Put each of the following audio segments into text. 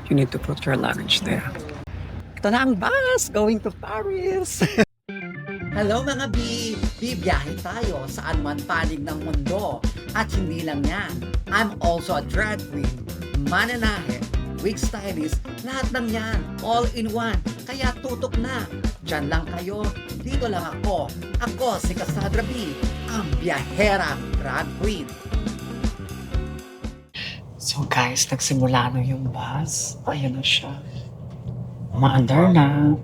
you need to put your luggage there. Ito na ang bus going to Paris. Hello mga B! Bibiyahe tayo saan man panig ng mundo. At hindi lang yan. I'm also a drag queen, mananahe, wig stylist, lahat ng yan. All in one. Kaya tutok na. Diyan lang kayo. Dito lang ako. Ako si Cassandra B, ang biyahera drag queen. So guys, nagsimula na yung bus. Ayan na siya. Umaandar na.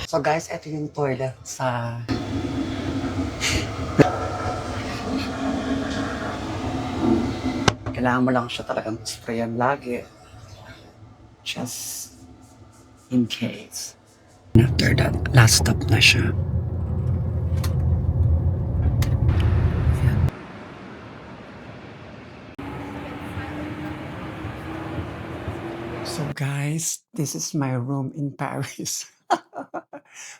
So guys, ito yung toilet sa... Kailangan mo lang siya talagang sprayan lagi. Just in case. After that, last stop na siya. Ayan. So guys, this is my room in Paris.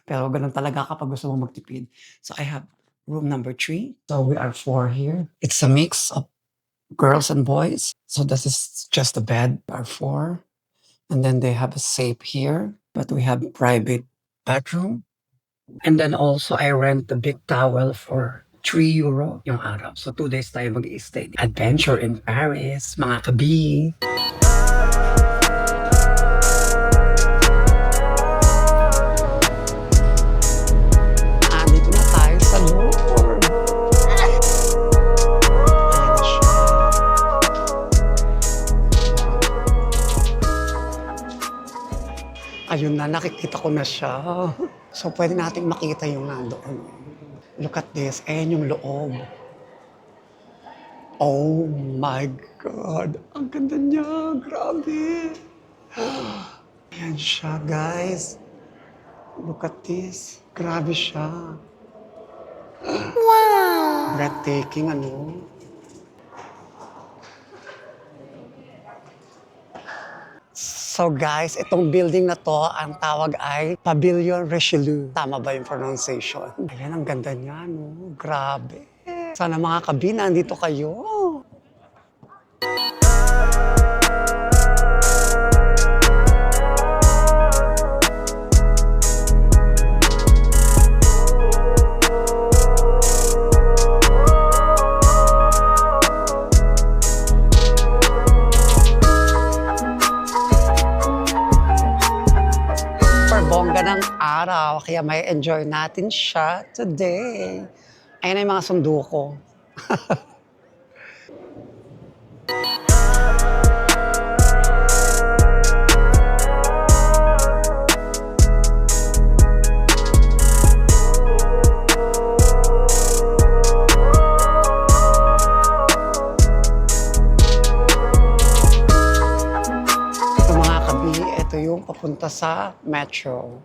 Pero ganun talaga kapag gusto mong magtipid. So I have room number 3. So we are 4 here. It's a mix of girls and boys. So this is just a bed, our 4. And then they have a safe here. But we have private bedroom. And then also I rent the big towel for €3 yung araw. So 2 days tayo mag-i-stay. Adventure in Paris, mga kabi. Ayun na, nakikita ko na siya. So, pwede nating makita yung nandoon. Look at this. Ayan yung loob. Oh my God. Ang ganda niya. Grabe. Ayan siya, guys. Look at this. Grabe siya. Wow! Breathtaking, ano? So guys, itong building na to, ang tawag ay Pavilion Richelieu. Tama ba yung pronunciation? Ayan, ang ganda niya, no? Grabe. Sana mga kabina, andito kayo. Bongga ng araw, kaya may enjoy natin siya today. Ayan ang mga sundo ko. Ito yung papunta sa metro.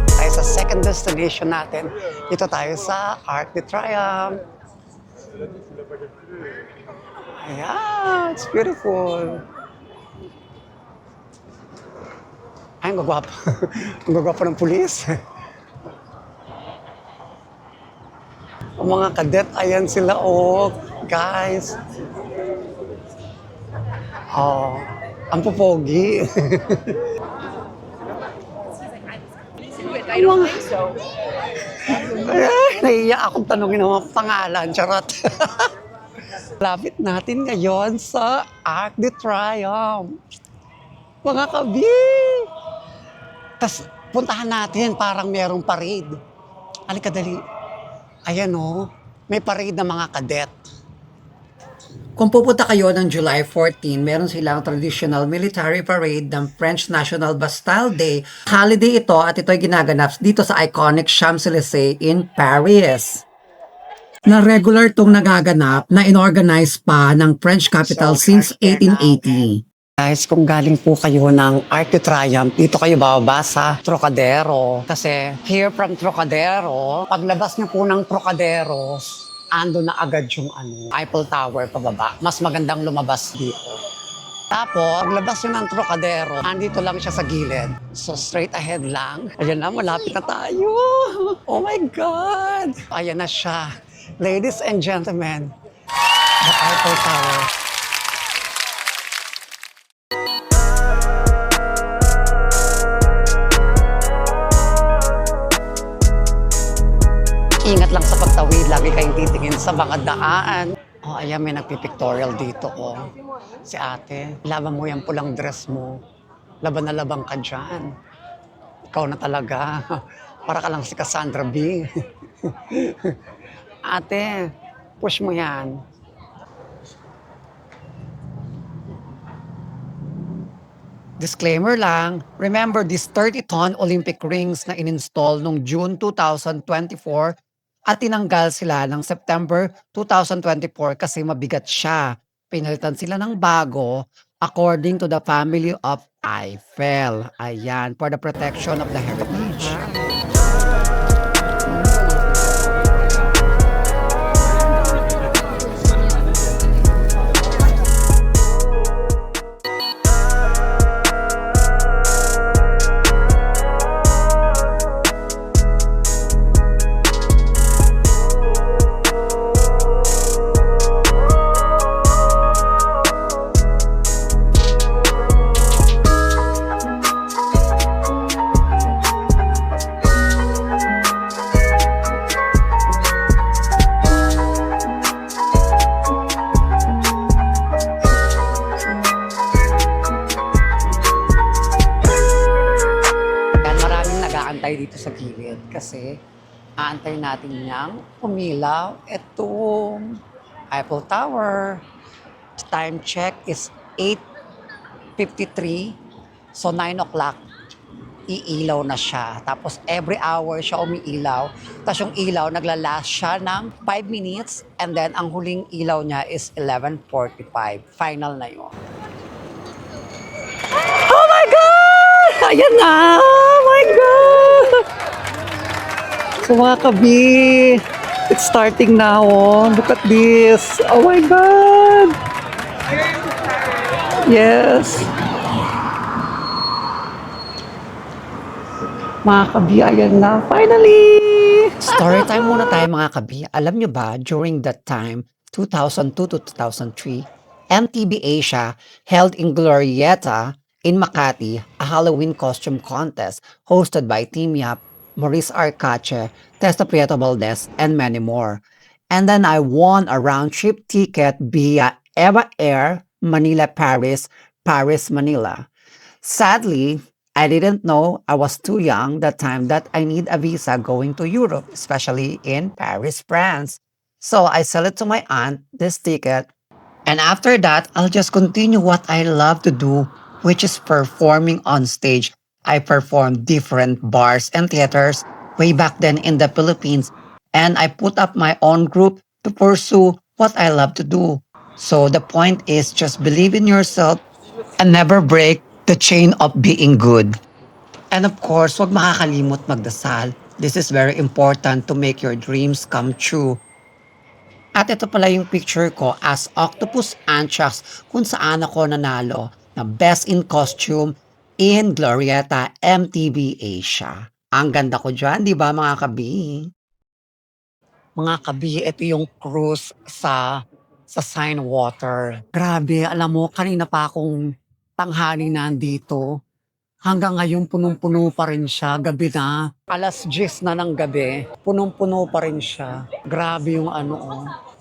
Tayo sa second destination natin. Dito tayo sa Arc de Triomphe. Ayan, it's beautiful. Ay, ang gagwapo. Ang gagwapo ng pulis. Ang mga kadet, ayan sila, oh, guys. Oh, ang popogi. I don't think so. Ay, nahiya akong tanongin ang mga pangalan, charot. Lapit natin ngayon sa Arc de Triomphe. Mga kabi! Tapos puntahan natin, parang merong parade. Halika dali. Ayan o, may parade ng mga kadet. Kung pupunta kayo ng July 14, meron silang traditional military parade ng French National Bastille Day. Holiday ito at ito ay ginaganap dito sa iconic Champs-Élysées in Paris. Na regular itong nagaganap na inorganize pa ng French capital since 1880. Guys, kung galing po kayo ng Arc de Triomphe, dito kayo bababa sa Trocadero. Kasi here from Trocadero, paglabas niyo po ng Trocadero, ando na agad yung Eiffel Tower pababa. Mas magandang lumabas dito. Tapos, paglabas yun ng Trocadero, andito lang siya sa gilid. So, straight ahead lang. Ayan na, malapit na tayo. Oh my God! Ayan na siya. Ladies and gentlemen, the Eiffel Tower. Ingat lang sa pagtawid, lagi kayong titingin sa mga daan. Oh, ayan, may nagpipictorial dito, oh. Si ate, laban mo yung pulang dress mo. Laban na laban ka dyan. Ikaw na talaga. Para ka lang si Cassandra B. Ate, push mo yan. Disclaimer lang, remember these 30-ton Olympic rings na in-install noong June 2024 at tinanggal sila ng September 2024 kasi mabigat siya. Pinalitan sila ng bago according to the family of Eiffel. Ayan, for the protection of the heritage. Aantay dito sa gilid kasi aantay natin niyang umilaw. Itong Eiffel Tower. Time check is 8:53. So 9 o'clock, iilaw na siya. Tapos every hour siya umiilaw. Tapos yung ilaw, naglalast siya ng 5 minutes. And then ang huling ilaw niya is 11:45. Final na yun. Oh my God! Ayan na! Oh my God! So mga kabi, it's starting now. Oh. Look at this. Oh my God! Yes. Mga kabi, ayan na. Finally! Story time muna tayo mga kabi. Alam nyo ba, during that time, 2002 to 2003, MTV Asia held in Glorieta in Makati a Halloween costume contest hosted by Team Yap, Maurice Arcache, Testa Prieto Valdez, and many more. And then I won a round-trip ticket via Eva Air, Manila-Paris, Paris-Manila. Sadly, I didn't know, I was too young that time, that I need a visa going to Europe, especially in Paris, France. So I sell it to my aunt, this ticket. And after that, I'll just continue what I love to do, which is performing on stage. I performed different bars and theaters way back then in the Philippines. And I put up my own group to pursue what I love to do. So the point is just believe in yourself and never break the chain of being good. And of course, huwag makakalimot magdasal. This is very important to make your dreams come true. At ito pala yung picture ko as Octopus Antrax kung saan ako nanalo na Best in Costume in Glorieta MTV Asia. Ang ganda ko dyan, di ba mga kabi? Mga kabi, ito yung cruise sa Seine Water. Grabe, alam mo, kanina pa akong tanghali nandito. Hanggang ngayon, punong-puno pa rin siya. Gabi na. Alas 10 na ng gabi. Punong-puno pa rin siya. Grabe yung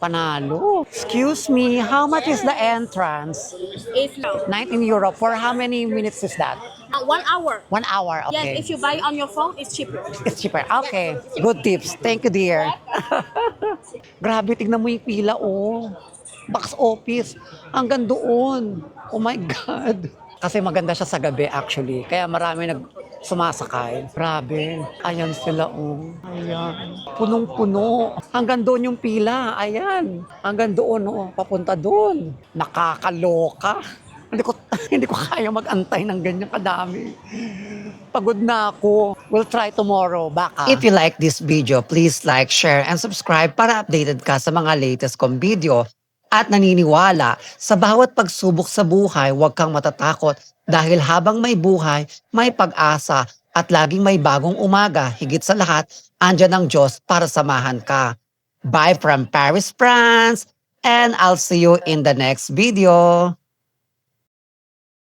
panalo. Excuse me, how much is the entrance? €8. 19 euro. For how many minutes is that? 1 hour. 1 hour, okay. Yes, if you buy on your phone, it's cheaper. It's cheaper. Okay. Good tips. Thank you, dear. Grabe, tignan mo yung pila, oh. Box office. Hanggang doon. Oh my God. Kasi maganda siya sa gabi, actually. Kaya marami sumasakay. Grabe. Ayan sila, oh. Ayan. Punong-puno. Hanggang doon yung pila. Ayan. Hanggang doon, oh. Papunta doon. Nakakaloka. Hindi ko kaya mag-antay ng ganyan kadami. Pagod na ako. We'll try tomorrow. Baka. If you like this video, please like, share, and subscribe para updated ka sa mga latest kong video. At naniniwala, sa bawat pagsubok sa buhay, huwag kang matatakot dahil habang may buhay, may pag-asa at laging may bagong umaga. Higit sa lahat, andyan ang Diyos para samahan ka. Bye from Paris, France, and I'll see you in the next video.